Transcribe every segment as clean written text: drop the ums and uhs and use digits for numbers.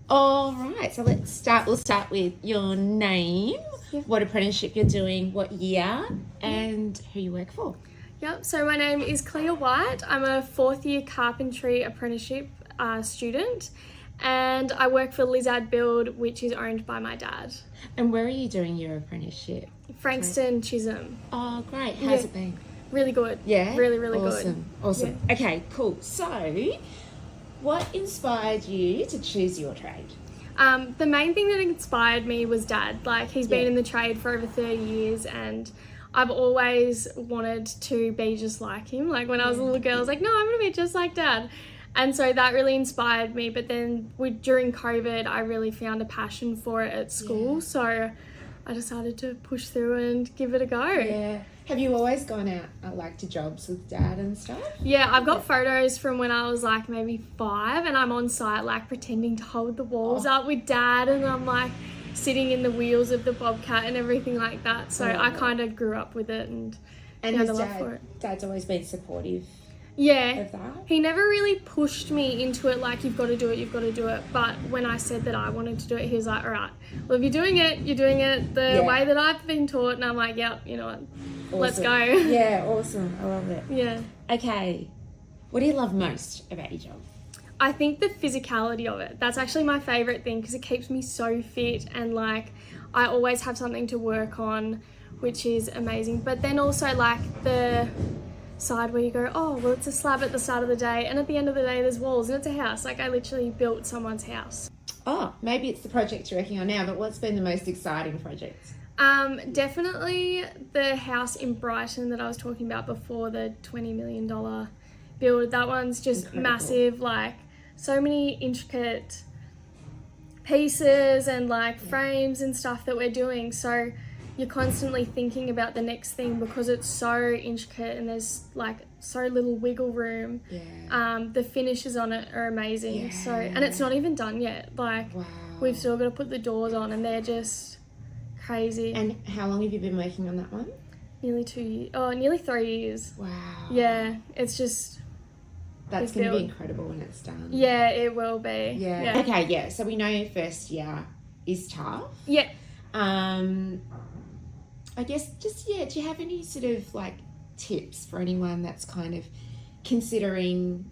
All right, so let's start. We'll start with your name, what apprenticeship you're doing, what year, and who you work for. Yep, so my name is Clea White. I'm a fourth year carpentry apprenticeship student, and I work for Lizard Build, which is owned by my dad. And where are you doing your apprenticeship? Frankston, Chisholm. Oh, great. How's it been? Really good. Yeah? Really, really good. Awesome. Yeah. Okay, cool. So, what inspired you to choose your trade? The main thing that inspired me was Dad. Like, he's been in the trade for over 30 years, and I've always wanted to be just like him. Like, when I was a little girl, I was like, no, I'm going to be just like Dad. And so that really inspired me. But then during COVID, I really found a passion for it at school. Yeah. So I decided to push through and give it a go. Yeah. Have you always gone out to jobs with Dad and stuff? Yeah, I've got photos from when I was like maybe 5, and I'm on site like pretending to hold the walls up with Dad, and I'm like sitting in the wheels of the Bobcat and everything like that. So I kind of grew up with it and found a love for it. Dad's always been supportive. Yeah, of that? He never really pushed me into it like, you've got to do it. But when I said that I wanted to do it, he was like, all right, well, if you're doing it the way that I've been taught. And I'm like, yep, you know what, awesome. Let's go. Yeah, awesome. I love it. Yeah. Okay, what do you love most about your job? I think the physicality of it. That's actually my favourite thing because it keeps me so fit, and like I always have something to work on, which is amazing. But then also like the side where you go, oh, well, it's a slab at the start of the day, and at the end of the day there's walls and it's a house. Like, I literally built someone's house. Oh, maybe it's the project you're working on now, but what's been the most exciting project? Definitely the house in Brighton that I was talking about before, the $20 million build. That one's just incredible. Massive, like so many intricate pieces and like frames and stuff that we're doing. So you're constantly thinking about the next thing because it's so intricate and there's like so little wiggle room. Yeah. The finishes on it are amazing. Yeah. So, and it's not even done yet. Like, we've still got to put the doors on, and they're just crazy. And how long have you been working on that one? Nearly 2 years. Oh, nearly 3 years. Wow. Yeah, it's just... That's going to be incredible when it's done. Yeah, it will be. Yeah. Okay, yeah. So we know first year is tough. Yeah. I guess just, do you have any sort of like tips for anyone that's kind of considering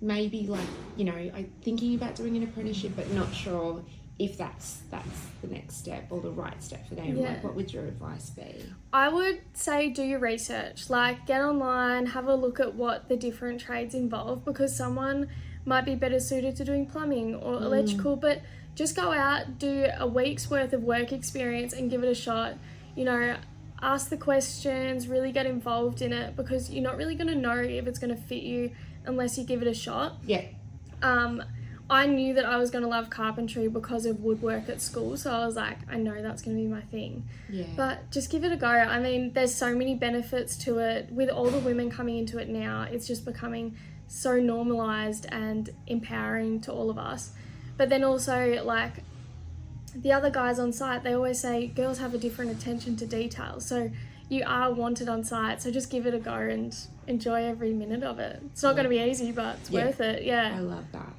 maybe like, you know, thinking about doing an apprenticeship but not sure if that's the next step or the right step for them? Like, what would your advice be? I would say do your research. Like, get online, have a look at what the different trades involve, because someone might be better suited to doing plumbing or electrical, but just go out, do a week's worth of work experience and give it a shot. You know, ask the questions, really get involved in it, because you're not really going to know if it's going to fit you unless you give it a shot. Yeah. I knew that I was going to love carpentry because of woodwork at school, so I was like, I know that's going to be my thing. Yeah. But just give it a go. I mean, there's so many benefits to it. With all the women coming into it now, it's just becoming so normalised and empowering to all of us. But then also, like, the other guys on site, they always say girls have a different attention to detail. So you are wanted on site. So just give it a go and enjoy every minute of it. It's not going to be easy, but it's worth it. Yeah. I love that.